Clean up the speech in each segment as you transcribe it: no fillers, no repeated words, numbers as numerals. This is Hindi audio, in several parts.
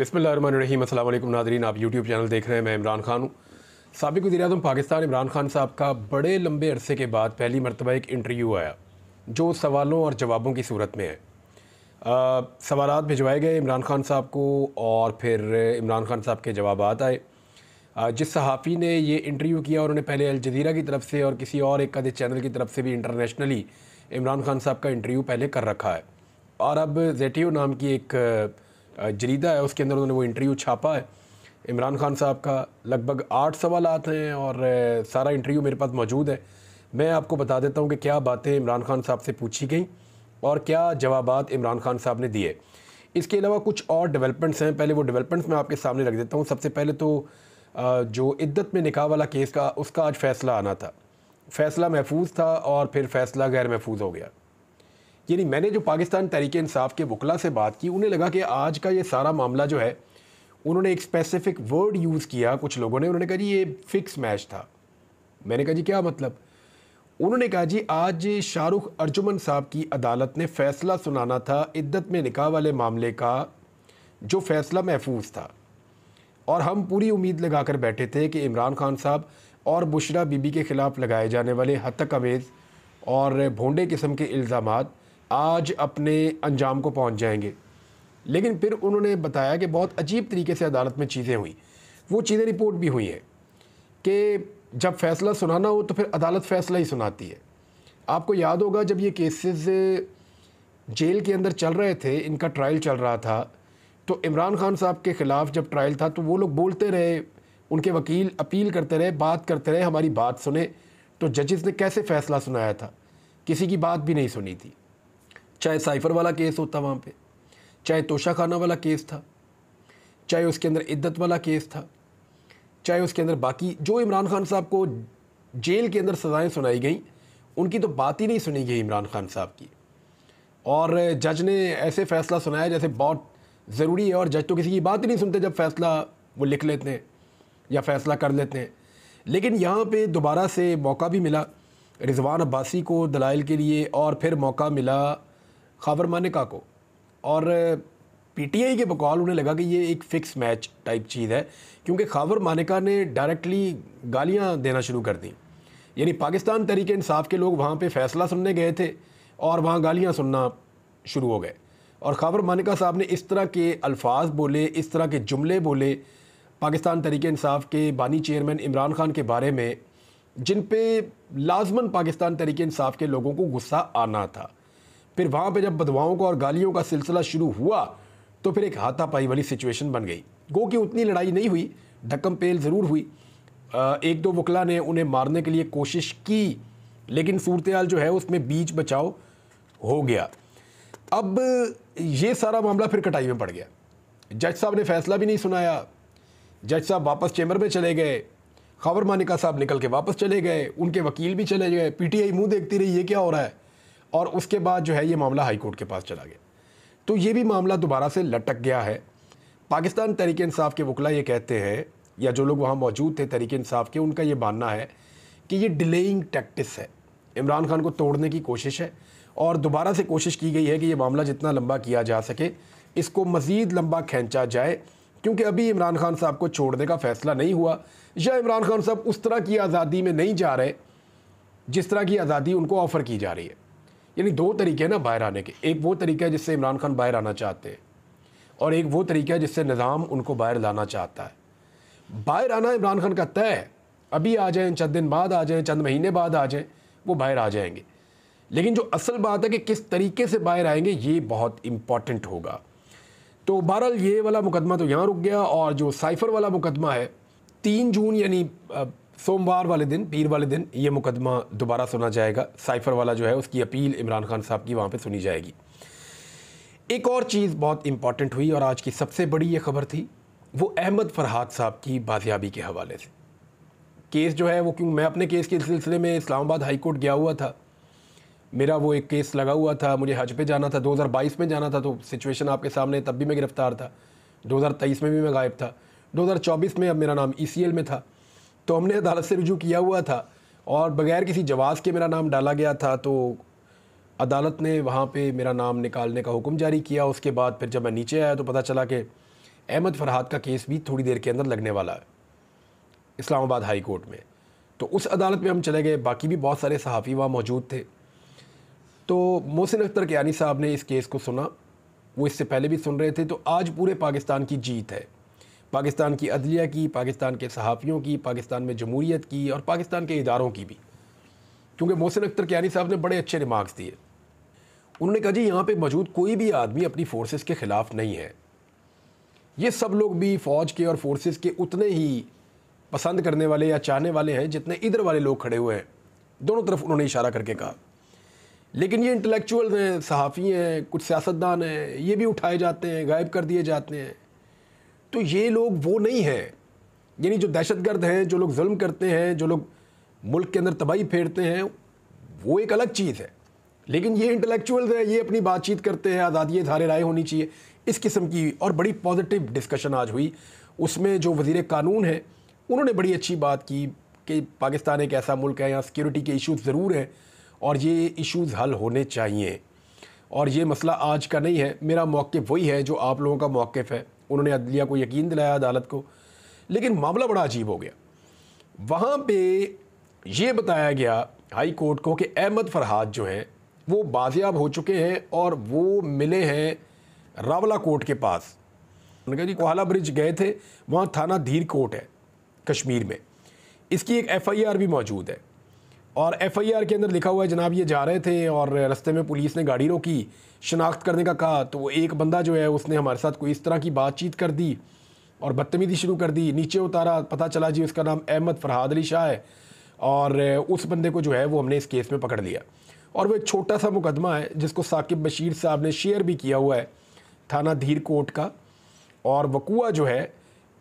बिस्मिल्लाहिर्रहमानिर्रहीम। अस्सलाम वालेकुम नाज़रीन, आप यूट्यूब चैनल देख रहे हैं। मैं इमरान खान हूँ। साबिक़ वज़ीर-ए-आज़म पाकिस्तान इमरान खान साहब का बड़े लंबे अरसे के बाद पहली मरतबा एक इंटरव्यू आया जो सवालों और जवाबों की सूरत में है। सवालात भिजवाए गए इमरान खान साहब को और फिर इमरान खान साहब के जवाबात आए। जिस सहाफ़ी ने ये इंटरव्यू किया उन्होंने पहले अल जज़ीरा की तरफ से और किसी और एक आधे चैनल की तरफ से भी इंटरनेशनली इमरान खान साहब का इंटरव्यू पहले कर रखा है और अब ज़ेटियो नाम की एक जरीदा है उसके अंदर उन्होंने वो इंटरव्यू छापा है इमरान खान साहब का। लगभग 8 सवालात हैं और सारा इंटरव्यू मेरे पास मौजूद है। मैं आपको बता देता हूँ कि क्या बातें इमरान खान साहब से पूछी गई और क्या जवाबात इमरान खान साहब ने दिए। इसके अलावा कुछ और डेवलपमेंट्स हैं, पहले वो डेवलपमेंट्स मैं आपके सामने रख देता हूँ। सबसे पहले तो जो इद्दत में निकाह वाला केस का उसका आज फ़ैसला आना था। फ़ैसला महफूज था और फिर फ़ैसला गैर महफूज हो गया। यानी मैंने जो पाकिस्तान तहरीक इंसाफ के वकला से बात की उन्हें लगा कि आज का ये सारा मामला जो है, उन्होंने एक स्पेसिफिक वर्ड यूज़ किया कुछ लोगों ने, उन्होंने कहा जी ये फ़िक्स मैच था। मैंने कहा जी क्या मतलब? उन्होंने कहा जी आज शाहरुख अर्जुमन साहब की अदालत ने फ़ैसला सुनाना था इद्दत में निकाह वाले मामले का, जो फ़ैसला महफूज था और हम पूरी उम्मीद लगा कर बैठे थे कि इमरान खान साहब और बुशरा बीबी के ख़िलाफ़ लगाए जाने वाले हतक अमेज़ और भोंडे किस्म के इल्ज़ामात आज अपने अंजाम को पहुंच जाएंगे। लेकिन फिर उन्होंने बताया कि बहुत अजीब तरीके से अदालत में चीज़ें हुई। वो चीज़ें रिपोर्ट भी हुई हैं कि जब फ़ैसला सुनाना हो तो फिर अदालत फ़ैसला ही सुनाती है। आपको याद होगा जब ये केसेस जेल के अंदर चल रहे थे, इनका ट्रायल चल रहा था, तो इमरान खान साहब के ख़िलाफ़ जब ट्रायल था तो वो लोग बोलते रहे, उनके वकील अपील करते रहे, बात करते रहे, हमारी बात सुने। तो जजेस ने कैसे फ़ैसला सुनाया था? किसी की बात भी नहीं सुनी थी। चाहे साइफ़र वाला केस होता वहाँ पे, चाहे तोशा खाना वाला केस था, चाहे उसके अंदर इद्दत वाला केस था, चाहे उसके अंदर बाकी जो इमरान खान साहब को जेल के अंदर सज़ाएं सुनाई गई, उनकी तो बात ही नहीं सुनी गई इमरान खान साहब की। और जज ने ऐसे फ़ैसला सुनाया जैसे बहुत ज़रूरी है, और जज तो किसी की बात ही नहीं सुनते जब फ़ैसला वो लिख लेते हैं या फ़ैसला कर लेते हैं। लेकिन यहाँ पे दोबारा से मौका भी मिला रिजवान अब्बासी को दलाइल के लिए, और फिर मौका मिला खावर मानिका को। और पीटीआई के बकौल उन्हें लगा कि ये एक फ़िक्स मैच टाइप चीज़ है, क्योंकि खावर मानिका ने डायरेक्टली गालियां देना शुरू कर दी। यानी पाकिस्तान तहरीक इंसाफ के लोग वहाँ पे फ़ैसला सुनने गए थे और वहाँ गालियां सुनना शुरू हो गए। और खावर मानिका साहब ने इस तरह के अल्फाज बोले, इस तरह के जुमले बोले पाकिस्तान तहरीक इंसाफ के बानी चेयरमैन इमरान खान के बारे में, जिन पे लाजमन पाकिस्तान तहरीक इंसाफ के लोगों को गुस्सा आना था। फिर वहाँ पे जब बदवाओं का और गालियों का सिलसिला शुरू हुआ तो फिर एक हाथापाई वाली सिचुएशन बन गई। गो कि उतनी लड़ाई नहीं हुई, ढक्कम पेल ज़रूर हुई। एक दो वकला ने उन्हें मारने के लिए कोशिश की, लेकिन सूरत हाल जो है उसमें बीच बचाव हो गया। अब ये सारा मामला फिर कटाई में पड़ गया। जज साहब ने फ़ैसला भी नहीं सुनाया, जज साहब वापस चैम्बर में चले गए, खावर मानिका साहब निकल के वापस चले गए, उनके वकील भी चले गए, पीटीआई मुंह देखती रही ये क्या हो रहा है। और उसके बाद जो है ये मामला हाई कोर्ट के पास चला गया। तो ये भी मामला दोबारा से लटक गया है। पाकिस्तान तहरीक इंसाफ के वकला ये कहते हैं, या जो लोग वहाँ मौजूद थे तहरीक इंसाफ के, उनका ये मानना है कि ये डिलेइंग टैक्टिस है, इमरान खान को तोड़ने की कोशिश है और दोबारा से कोशिश की गई है कि ये मामला जितना लंबा किया जा सके इसको मज़ीद लंबा खींचा जाए, क्योंकि अभी इमरान खान साहब को छोड़ने का फ़ैसला नहीं हुआ, या इमरान खान साहब उस तरह की आज़ादी में नहीं जा रहे जिस तरह की आज़ादी उनको ऑफ़र की जा रही है। यानी दो तरीके हैं ना बाहर आने के, एक वो तरीका है जिससे इमरान खान बाहर आना चाहते हैं और एक वो तरीका है जिससे निज़ाम उनको बाहर लाना चाहता है। बाहर आना इमरान खान का तय है, अभी आ जाएं, चंद दिन बाद आ जाएं, चंद महीने बाद आ जाएं, वो बाहर आ जाएंगे। लेकिन जो असल बात है कि किस तरीके से बाहर आएंगे ये बहुत इम्पॉर्टेंट होगा। तो बहरहाल ये वाला मुकदमा तो यहाँ रुक गया, और जो साइफ़र वाला मुकदमा है 3 जून यानी सोमवार वाले दिन, पीर वाले दिन ये मुकदमा दोबारा सुना जाएगा। साइफ़र वाला जो है उसकी अपील इमरान खान साहब की वहाँ पे सुनी जाएगी। एक और चीज़ बहुत इंपॉर्टेंट हुई और आज की सबसे बड़ी ये खबर थी, वो अहमद फरहाद साहब की बाजियाबी के हवाले से। केस जो है वो, क्यों मैं अपने केस के सिलसिले में इस्लामाबाद हाई कोर्ट गया हुआ था, मेरा वो एक केस लगा हुआ था, मुझे हज पे जाना था, 2022 में जाना था, तो सिचुएशन आपके सामने, तब भी मैं गिरफ़्तार था, 2023 में भी मैं गायब था, 2024 में अब मेरा नाम ECL में था। तो हमने अदालत से रुजू किया हुआ था और बग़ैर किसी जवाज़ के मेरा नाम डाला गया था, तो अदालत ने वहाँ पे मेरा नाम निकालने का हुक्म जारी किया। उसके बाद फिर जब मैं नीचे आया तो पता चला कि अहमद फरहाद का केस भी थोड़ी देर के अंदर लगने वाला है इस्लामाबाद हाई कोर्ट में। तो उस अदालत में हम चले गए, बाकी भी बहुत सारे सहाफ़ी वहाँ मौजूद थे। तो मोहसिन अख्तर कियानी साहब ने इस केस को सुना, वो इससे पहले भी सुन रहे थे। तो आज पूरे पाकिस्तान की जीत है, पाकिस्तान की अदलिया की, पाकिस्तान के सहाफ़ियों की, पाकिस्तान में जमहूरियत की और पाकिस्तान के इदारों की भी, क्योंकि मोहसिन अख्तर कियानी साहब ने बड़े अच्छे रिमार्क्स दिए। उन्होंने कहा जी यहाँ पे मौजूद कोई भी आदमी अपनी फोर्सेस के ख़िलाफ़ नहीं है, ये सब लोग भी फ़ौज के और फोर्सेस के उतने ही पसंद करने वाले या चाहने वाले हैं जितने इधर वाले लोग खड़े हुए हैं। दोनों तरफ उन्होंने इशारा करके कहा। लेकिन ये इंटेलेक्चुअल हैं, सहाफ़ी हैं, कुछ सियासतदान हैं, ये भी उठाए जाते हैं, गायब कर दिए जाते हैं। तो ये लोग वो नहीं हैं, यानी जो दहशतगर्द हैं, जो लोग जुल्म करते हैं, जो लोग मुल्क के अंदर तबाही फेरते हैं, वो एक अलग चीज़ है। लेकिन ये इंटेलेक्चुअल्स हैं, ये अपनी बातचीत करते हैं, आज़ादी इज़हार राय होनी चाहिए, इस किस्म की। और बड़ी पॉजिटिव डिस्कशन आज हुई। उसमें जो वज़ीर कानून है उन्होंने बड़ी अच्छी बात की कि पाकिस्तान एक ऐसा मुल्क है, यहाँ सिक्योरिटी के इश्यूज़ ज़रूर हैं और ये इश्यूज़ हल होने चाहिए, और ये मसला आज का नहीं है। मेरा मौक़िफ़ वही है जो आप लोगों का मौक़िफ़ है। उन्होंने अदलिया को यकीन दिलाया, अदालत को। लेकिन मामला बड़ा अजीब हो गया। वहाँ पे ये बताया गया हाई कोर्ट को कि अहमद फरहाद जो हैं वो बाजियाब हो चुके हैं और वो मिले हैं रावला कोर्ट के पास। उन्होंने कहा जी कोहाला ब्रिज गए थे, वहाँ थाना धीर कोर्ट है कश्मीर में, इसकी एक FIR भी मौजूद है। और FIR के अंदर लिखा हुआ है जनाब ये जा रहे थे और रास्ते में पुलिस ने गाड़ी रोकी, शनाख्त करने का कहा, तो वो एक बंदा जो है उसने हमारे साथ कोई इस तरह की बातचीत कर दी और बदतमीज़ी शुरू कर दी। नीचे उतारा, पता चला जी उसका नाम अहमद फरहाद अली शाह है, और उस बंदे को जो है वो हमने इस केस में पकड़ लिया। और वो एक छोटा सा मुकदमा है जिसको साकिब बशीर साहब ने शेयर भी किया हुआ है थाना धीर कोर्ट का, और वकूआ जो है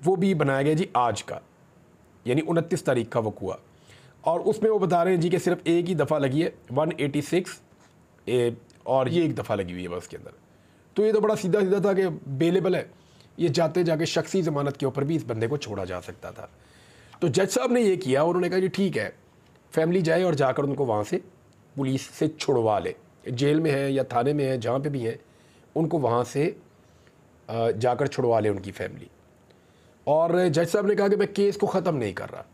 वो भी बनाया गया जी आज का, यानी 29 तारीख का वकूआ। और उसमें वो बता रहे हैं जी कि सिर्फ एक ही दफ़ा लगी है 186 और ये एक दफ़ा लगी हुई है बस के अंदर। तो ये तो बड़ा सीधा सीधा था कि बेलेबल है, ये जाते जाके शख्सी ज़मानत के ऊपर भी इस बंदे को छोड़ा जा सकता था। तो जज साहब ने ये किया, उन्होंने कहा जी ठीक है, फैमिली जाए और जाकर उनको वहाँ से पुलिस से छुड़वा ले, जेल में है या थाने में है, जहाँ पे भी है, उनको वहाँ से जाकर छुड़वा ले उनकी फैमिली। और जज साहब ने कहा कि मैं केस को ख़त्म नहीं कर रहा,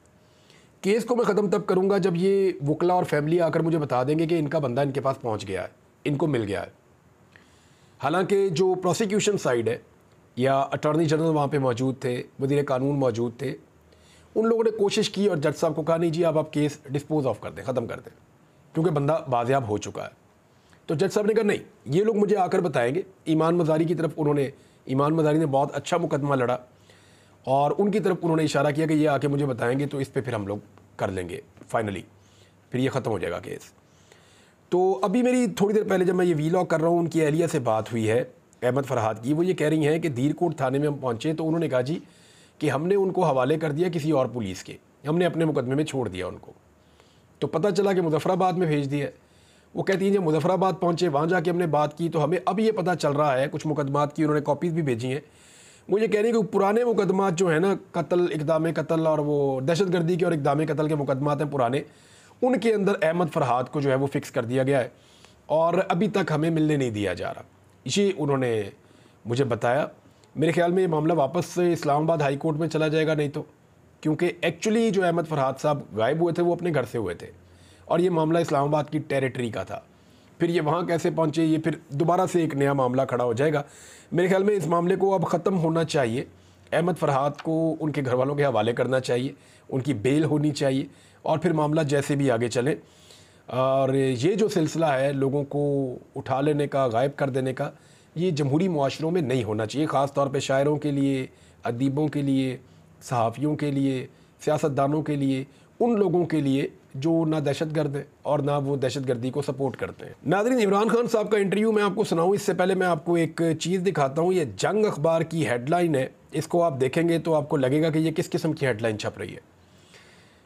केस को मैं ख़त्म तब करूँगा जब ये वकला और फैमिली आकर मुझे बता देंगे कि इनका बंदा इनके पास पहुँच गया है, इनको मिल गया है। हालांकि जो प्रोसिक्यूशन साइड है या अटॉर्नी जनरल वहाँ पे मौजूद थे, वज़ीर कानून मौजूद थे, उन लोगों ने कोशिश की और जज साहब को कहा नहीं जी आप केस डिस्पोज ऑफ कर दें, ख़त्म कर दें, क्योंकि बंदा बाजियाब हो चुका है। तो जज साहब ने कहा नहीं, ये लोग मुझे आकर बताएंगे। ईमान मज़ारी की तरफ उन्होंने, ईमान मज़ारी ने बहुत अच्छा मुकदमा लड़ा और उनकी तरफ उन्होंने इशारा किया कि ये आके मुझे बताएंगे तो इस पे फिर हम लोग कर लेंगे फाइनली, फिर ये ख़त्म हो जाएगा केस। तो अभी मेरी थोड़ी देर पहले जब मैं ये वीलॉग कर रहा हूँ, उनकी अहलिया से बात हुई है अहमद फरहाद की। वो ये कह रही हैं कि धीरकोट थाने में हम पहुँचे तो उन्होंने कहा जी कि हमने उनको हवाले कर दिया किसी और पुलिस के, हमने अपने मुकदमे में छोड़ दिया उनको। तो पता चला कि मुजफ्फराबाद में भेज दिया। वो कहती हैं जब मुजफ्फराबाद पहुँचे, वहाँ जाके हमने बात की तो हमें अब ये पता चल रहा है, कुछ मुकदमात की उन्होंने कॉपीज़ भी भेजी हैं। मुझे कह रही है कि पुराने मुकदमात जो है ना, कत्ल, इक़दाम कत्ल और वो दहशतगर्दी के और इक़दाम कत्ल के मुकदमात हैं पुराने, उनके अंदर अहमद फरहाद को जो है वो फ़िक्स कर दिया गया है और अभी तक हमें मिलने नहीं दिया जा रहा। इसी उन्होंने मुझे बताया। मेरे ख्याल में ये मामला वापस से इस्लामाबाद हाई कोर्ट में चला जाएगा, नहीं तो, क्योंकि एक्चुअली जो अहमद फरहाद साहब गायब हुए थे वो अपने घर से हुए थे और ये मामला इस्लामाबाद की टेरिटरी का था। फिर ये वहाँ कैसे पहुँचे, ये फिर दोबारा से एक नया मामला खड़ा हो जाएगा। मेरे ख्याल में इस मामले को अब ख़त्म होना चाहिए, अहमद फरहाद को उनके घर वालों के हवाले करना चाहिए, उनकी बेल होनी चाहिए और फिर मामला जैसे भी आगे चले। और ये जो सिलसिला है लोगों को उठा लेने का, गायब कर देने का, ये जमहूरी मुआशरों में नहीं होना चाहिए, ख़ास तौर पे शायरों के लिए, अदीबों के लिए, सहाफ़ियों के लिए, सियासतदानों के लिए, उन लोगों के लिए जो ना दहशतगर्द हैं और ना वो दहशतगर्दी को सपोर्ट करते हैं। नाज़रीन, इमरान खान साहब का इंटरव्यू मैं आपको सुनाऊँ इससे पहले मैं आपको एक चीज़ दिखाता हूँ। ये जंग अखबार की हेडलाइन है, इसको आप देखेंगे तो आपको लगेगा कि ये किस किस्म की हेडलाइन छप रही है।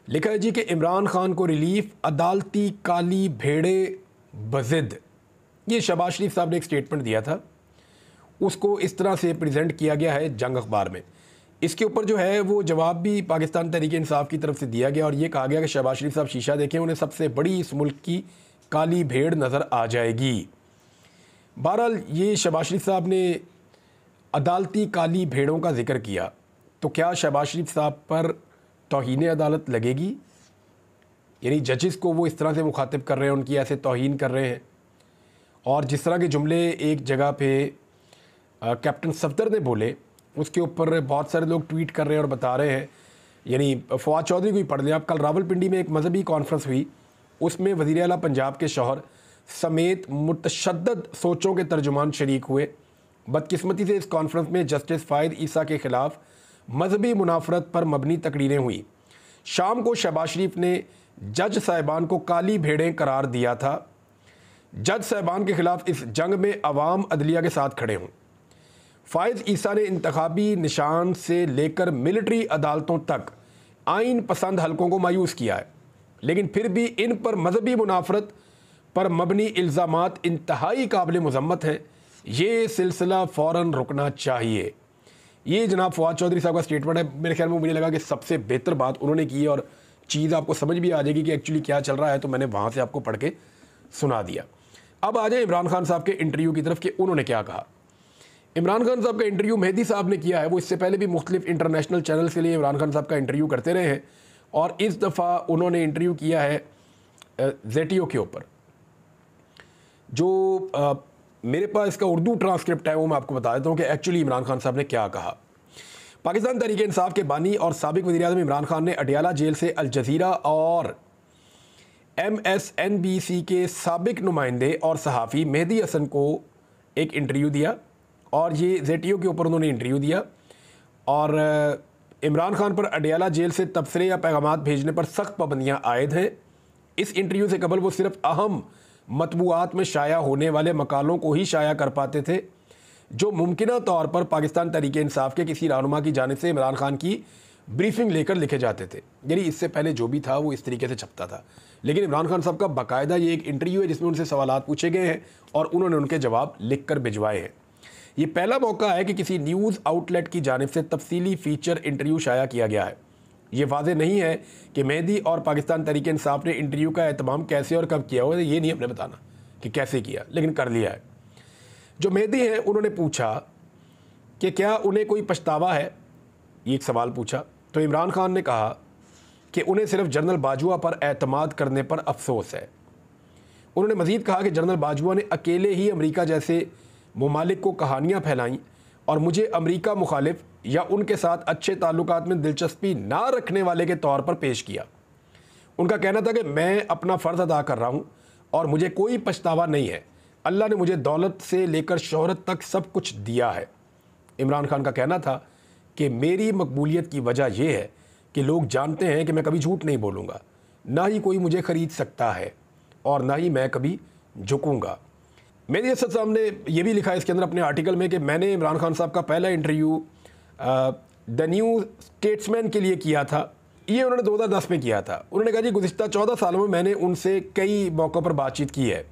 लिखा है जी कि इमरान खान को रिलीफ, अदालती काली भेड़े बज़िद। ये शहबाज शरीफ साहब ने एक स्टेटमेंट दिया था, उसको इस तरह से प्रेजेंट किया गया है जंग अखबार में। इसके ऊपर जो है वो जवाब भी पाकिस्तान तहरीक इंसाफ की तरफ से दिया गया और ये कहा गया कि शहबाज शरीफ साहब शीशा देखें, उन्हें सबसे बड़ी इस मुल्क की काली भेड़ नज़र आ जाएगी। बहरहाल ये शहबाज शरीफ साहब ने अदालती काली भेड़ों का जिक्र किया, तो क्या शहबाज शरीफ साहब पर तौहीन अदालत लगेगी? यानी जजेस को वो इस तरह से मुखातिब कर रहे हैं, उनकी ऐसे तौहीन कर रहे हैं। और जिस तरह के जुमले एक जगह पे कैप्टन सफदर ने बोले, उसके ऊपर बहुत सारे लोग ट्वीट कर रहे हैं और बता रहे हैं। यानी फवाद चौधरी को ही पढ़ लें आप। कल रावलपिंडी में एक मजहबी कॉन्फ्रेंस हुई, उसमें वज़ीर आला पंजाब के शौहर समेत मुतशद्दद सोचों के तर्जुमान शरीक हुए। बदकिस्मती से इस कॉन्फ्रेंस में जस्टिस फ़ायद ईसा के ख़िलाफ़ मजहबी मुनाफरत पर मबनी तकरीरें हुई। शाम को शहबाज शरीफ ने जज साहिबान को काली भेड़ें करार दिया था। जज साहिबान के ख़िलाफ़ इस जंग में अवाम अदलिया के साथ खड़े हों। फ़ायद ईसा ने इंतखाबी निशान से लेकर मिलिट्री अदालतों तक आइन पसंद हलकों को मायूस किया है, लेकिन फिर भी इन पर मजहबी मुनाफरत पर मबनी इल्ज़ामात इंतहाई काबिल मज़म्मत हैं। ये सिलसिला फ़ौरन रुकना चाहिए। ये जनाब फवाद चौधरी साहब का स्टेटमेंट है। मेरे ख्याल में मुझे लगा कि सबसे बेहतर बात उन्होंने की है और चीज़ आपको समझ भी आ जाएगी कि एक्चुअली क्या चल रहा है, तो मैंने वहाँ से आपको पढ़ के सुना दिया। अब आ जाए इमरान खान साहब के इंटरव्यू की तरफ कि उन्होंने क्या कहा। इमरान खान साहब का इंटरव्यू मेहदी साहब ने किया है। वो इससे पहले भी मुख्तलिफ इंटरनेशनल चैनल्स के लिए इमरान खान साहब का इंटरव्यू करते रहे हैं और इस दफ़ा उन्होंने इंटरव्यू किया है ZTO के ऊपर। जो मेरे पास इसका उर्दू ट्रांसक्रिप्ट है वो मैं आपको बता देता हूँ कि एक्चुअली इमरान खान साहब ने क्या कहा। पाकिस्तान तहरीक इंसाफ के बानी और साबिक वज़ीर-ए-आज़म इमरान खान ने अडियाला जेल से अल जज़ीरा और MSNBC के साबिक नुमाइंदे और सहाफ़ी मेहदी हसन को एक इंटरव्यू दिया और ये ZTO के ऊपर उन्होंने इंटरव्यू दिया। और इमरान खान पर अडियाला जेल से तबसरे या पैगामात भेजने पर सख्त पाबंदियाँ आयद हैं। इस इंटरव्यू से कबल वो सिर्फ अहम मतबूआत में शाया होने वाले मकालों को ही शाया कर पाते थे, जो मुमकिना तौर पर पाकिस्तान तहरीक इंसाफ के किसी रहनुमा की जानिब से इमरान खान की ब्रीफिंग लेकर लिखे जाते थे। यानी इससे पहले जो भी था वो इस तरीके से छपता था। लेकिन इमरान खान साहब का बाकायदा ये एक इंटरव्यू है जिसमें उनसे सवालात पूछे गए हैं और उन्होंने उनके जवाब लिख कर भिजवाए हैं। ये पहला मौका है कि किसी न्यूज़ आउटलेट की जानिब से तफसीली फ़ीचर इंटरव्यू शाया किया गया है। ये वाज़े नहीं है कि मेहदी और पाकिस्तान तहरीक इंसाफ ने इंटरव्यू का एहतमाम कैसे और कब किया हो, ये नहीं हमने बताना कि कैसे किया, लेकिन कर लिया है। जो मेहदी हैं उन्होंने पूछा कि क्या उन्हें कोई पछतावा है, ये एक सवाल पूछा। तो इमरान खान ने कहा कि उन्हें सिर्फ जनरल बाजवा पर एतमाद करने पर अफसोस है। उन्होंने मज़ीद कहा कि जनरल बाजवा ने अकेले ही अमेरिका जैसे मुमालिक को कहानियाँ फैलाईं और मुझे अमेरिका मुखालिफ या उनके साथ अच्छे ताल्लुकात में दिलचस्पी ना रखने वाले के तौर पर पेश किया। उनका कहना था कि मैं अपना फ़र्ज़ अदा कर रहा हूँ और मुझे कोई पछतावा नहीं है। अल्लाह ने मुझे दौलत से लेकर शोहरत तक सब कुछ दिया है। इमरान खान का कहना था कि मेरी मकबूलियत की वजह यह है कि लोग जानते हैं कि मैं कभी झूठ नहीं बोलूँगा, ना ही कोई मुझे ख़रीद सकता है और ना ही मैं कभी झुकूँगा। मेहदी हसन साहब ने यह भी लिखा है इसके अंदर अपने आर्टिकल में कि मैंने इमरान खान साहब का पहला इंटरव्यू द न्यू स्टेट्समैन के लिए किया था। ये उन्होंने 2010 में किया था। उन्होंने कहा जी गुज़िश्ता 14 सालों में मैंने उनसे कई मौक़ों पर बातचीत की है,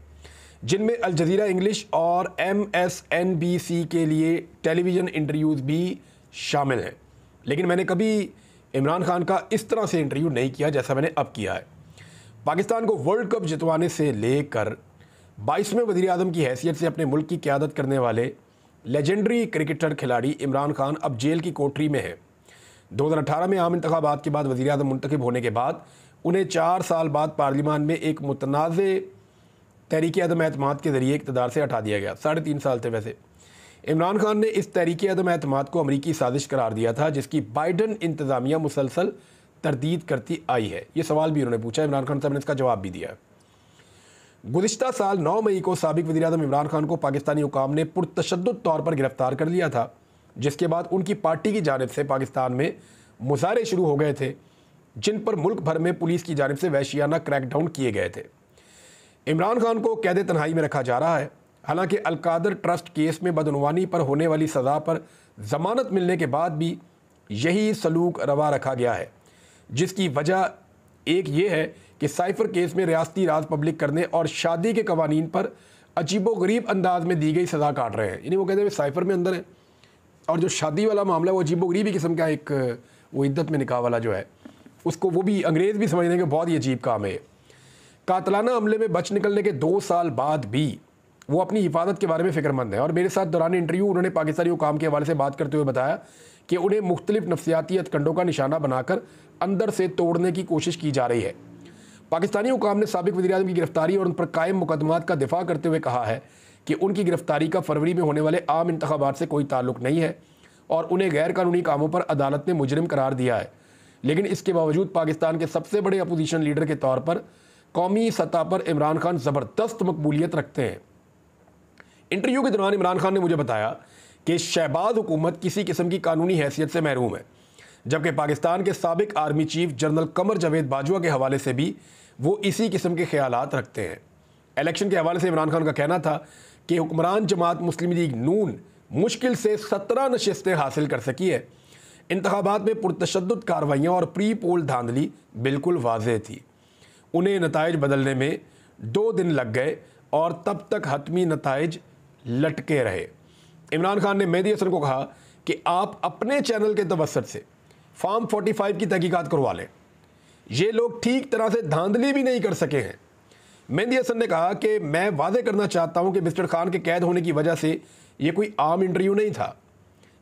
जिनमें अल जज़ीरा इंग्लिश और MSNBC के लिए टेलीविज़न इंटरव्यूज़ भी शामिल हैं। लेकिन मैंने कभी इमरान खान का इस तरह से इंटरव्यू नहीं किया जैसा मैंने अब किया है। पाकिस्तान को वर्ल्ड कप जितवाने से लेकर 22वें वज़ीर-ए-आज़म की हैसियत से अपने मुल्क की क़यादत करने वाले लेजेंडरी क्रिकेटर खिलाड़ी इमरान खान अब जेल की कोठरी में है। 2018 में आम इंतखाबात के बाद वज़ीर-ए-आज़म मुंतखब होने के बाद उन्हें 4 साल बाद पार्लियामान में एक मुतनाज़े तहरीक अदम एतमाद के ज़रिए इक़्तिदार से हटा दिया गया। 3.5 साल थे वैसे। इमरान खान ने इस तहरीक अदम एतमाद को अमरीकी साजिश करार दिया था, जिसकी बाइडन इंतज़ामिया मुसलसल तरदीद करती आई है। ये सवाल भी उन्होंने पूछा, इमरान खान साहब ने इसका जवाब भी दिया। गुज़िश्ता साल 9 मई को साबिक वज़ीर-ए-आज़म इमरान खान को पाकिस्तानी हुकाम ने पुरतशद्दुद तौर पर गिरफ़्तार कर लिया था, जिसके बाद उनकी पार्टी की जानिब से पाकिस्तान में मुज़ाहरे शुरू हो गए थे, जिन पर मुल्क भर में पुलिस की जानिब से वहशियाना क्रैकडाउन किए गए थे। इमरान खान को कैद तन्हाई में रखा जा रहा है। हालांकि अलकादर ट्रस्ट केस में बदनवानी पर होने वाली सज़ा पर ज़मानत मिलने के बाद भी यही सलूक रवा रखा गया है, जिसकी वजह एक ये है कि साइफ़र केस में रियासती राज पब्लिक करने और शादी के कवानीन पर अजीबो गरीब अंदाज में दी गई सज़ा काट रहे हैं। यानी वो कहते हैं साइफ़र में अंदर है और जो शादी वाला मामला है वो अजीबो गरीबी किस्म का एक वो इद्दत में निकाह वाला जो है उसको वो भी अंग्रेज़ भी समझने के बहुत ही अजीब काम है। कातलाना हमले में बच निकलने के 2 साल बाद भी वो अपनी हिफाजत के बारे में फ़िक्रमंद है। और मेरे साथ दौरान इंटरव्यू उन्होंने पाकिस्तानी हुकाम के हवाले से बात करते हुए बताया कि उन्हें मुख्तलिफ नफ्सियाती हथकंडों का निशाना बनाकर अंदर से तोड़ने की कोशिश की जा रही है। पाकिस्तानी हुकाम ने साबिक वज़ीर-ए-आज़म की गिरफ्तारी और उन पर कायम मुकदमात का दिफा करते हुए कहा है कि उनकी गिरफ्तारी का फरवरी में होने वाले आम इंतखाबात से कोई ताल्लुक नहीं है और उन्हें गैर कानूनी कामों पर अदालत ने मुजरिम करार दिया है। लेकिन इसके बावजूद पाकिस्तान के सबसे बड़े अपोजिशन लीडर के तौर पर कौमी सतह पर इमरान खान ज़बरदस्त मकबूलियत रखते हैं। इंटरव्यू के दौरान इमरान खान ने मुझे बताया कि शहबाज हुकूमत किसी किस्म की कानूनी हैसियत से महरूम है, जबकि पाकिस्तान के साबिक army chief general Qamar Javed Bajwa के हवाले से भी वो इसी किस्म के ख्यालात रखते हैं। इलेक्शन के हवाले से इमरान खान का कहना था कि हुक्मरान जमात मुस्लिम लीग नून मुश्किल से 17 नशिस्तें हासिल कर सकी है। इंतखाबात में पुरतशद्दुद कार्रवाइयाँ और प्री पोल धांधली बिल्कुल वाज़ेह थी। उन्हें नताइज बदलने में 2 दिन लग गए और तब तक हतमी नताइज लटके रहे। इमरान खान ने मेहदी हसन को कहा कि आप अपने चैनल के तवस्सुत से फार्म 45 की तहकीकात करवा लें, ये लोग ठीक तरह से धांधली भी नहीं कर सके हैं। मेहदी हसन ने कहा कि मैं वादे करना चाहता हूं कि मिस्टर खान के कैद होने की वजह से ये कोई आम इंटरव्यू नहीं था।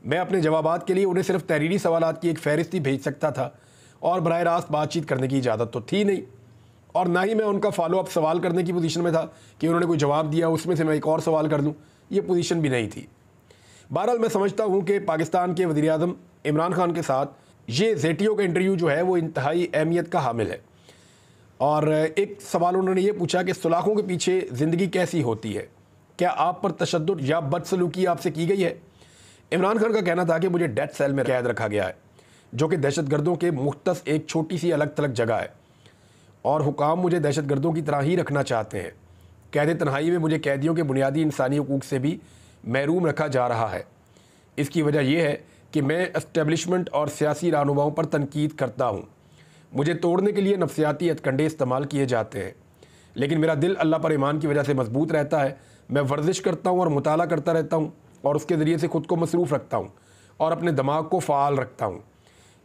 मैं अपने जवाबात के लिए उन्हें सिर्फ तहरीरी सवालात की एक फहरिस्त ही भेज सकता था और बराह रास्त बातचीत करने की इजाज़त तो थी नहीं, और ना ही मैं उनका फॉलो अप सवाल करने की पोजीशन में था कि उन्होंने कोई जवाब दिया उसमें से मैं एक और सवाल कर दूँ, ये पोजीशन भी नहीं थी। बहरहाल मैं समझता हूँ कि पाकिस्तान के वज़ीर-ए-आज़म इमरान खान के साथ ये ज़ेटियो का इंटरव्यू जो है वो इंतहाई अहमियत का हामिल है। और एक सवाल उन्होंने ये पूछा कि सुलाखों के पीछे ज़िंदगी कैसी होती है, क्या आप पर तशद्दुद या बदसलूकी आपसे की गई है। इमरान खान का कहना था कि मुझे डेथ सेल में कैद रखा गया है, जो कि दहशतगर्दों के मुख्तस एक छोटी सी अलग थलग जगह है, और हुकाम मुझे दहशतगर्दों की तरह ही रखना चाहते हैं। कैद तन्हाई में मुझे कैदियों के बुनियादी इंसानी हुकूक से भी महरूम रखा जा रहा है। इसकी वजह यह है कि मैं एस्टेब्लिशमेंट और सियासी रहनुमाओं पर तनकीद करता हूँ। मुझे तोड़ने के लिए नफ्सियाती हथकंडे इस्तेमाल किए जाते हैं, लेकिन मेरा दिल अल्लाह पर ईमान की वजह से मजबूत रहता है। मैं वर्जिश करता हूँ और मुताला करता रहता हूँ और उसके ज़रिए से ख़ुद को मसरूफ़ रखता हूँ और अपने दिमाग को फ़ाल रखता हूँ।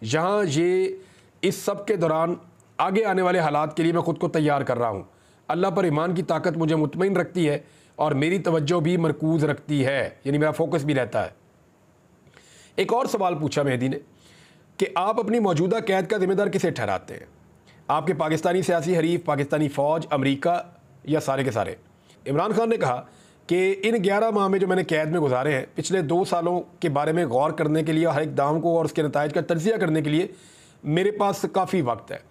यहाँ ये इस सब के दौरान आगे आने वाले हालात के लिए मैं ख़ुद को तैयार कर रहा हूँ। अल्लाह पर ईमान की ताकत मुझे मुतमईन रखती है और मेरी तवज्जो भी मरकूज़ रखती है, यानी मेरा फोकस भी रहता है। एक और सवाल पूछा मेहदी ने कि आप अपनी मौजूदा कैद का जिम्मेदार किसे ठहराते हैं, आपके पाकिस्तानी सियासी हरीफ, पाकिस्तानी फ़ौज, अमेरिका या सारे के सारे। इमरान खान ने कहा कि इन 11 माह में जो मैंने कैद में गुजारे हैं, पिछले 2 सालों के बारे में गौर करने के लिए, हर एक दाम को और उसके नताइज का तज्ज़िया करने के लिए मेरे पास काफ़ी वक्त है,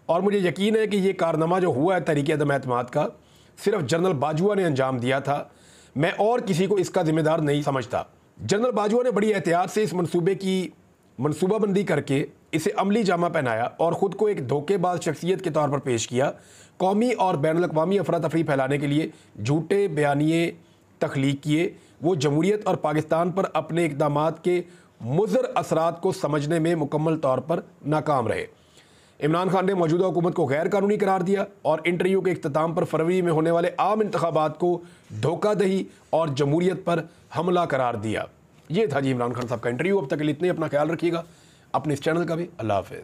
और मुझे यकीन है कि ये कारनामा जो हुआ है तहरीक अदम एतमाद का, सिर्फ जनरल बाजवा ने अंजाम दिया था। मैं और किसी को इसका जिम्मेदार नहीं समझता। जनरल बाजवा ने बड़ी एहतियात से इस मनसूबे की मनसूबाबंदी करके इसे अमली जामा पहनाया और ख़ुद को एक धोखेबाज शख्सियत के तौर पर पेश किया। कौमी और बैनुल-अक़वामी अफरा तफरी फैलाने के लिए झूठे बयानिए तख्लीक किए। वो जमहूरियत और पाकिस्तान पर अपने इक़दामात के मुज़र असरात को समझने में मुकम्मल तौर पर नाकाम रहे। इमरान खान ने मौजूदा हुकूमत को गैर कानूनी करार दिया और इंटरव्यू के इख्तिताम पर फरवरी में होने वाले आम इंतखाबात को धोखादही और जमहूरियत पर हमला करार दिया। ये था जी इमरान खान साहब का इंटरव्यू। अब तक के लिए इतने, अपना ख्याल रखिएगा, अपने इस चैनल का भी। अल्लाह हाफ़िज़।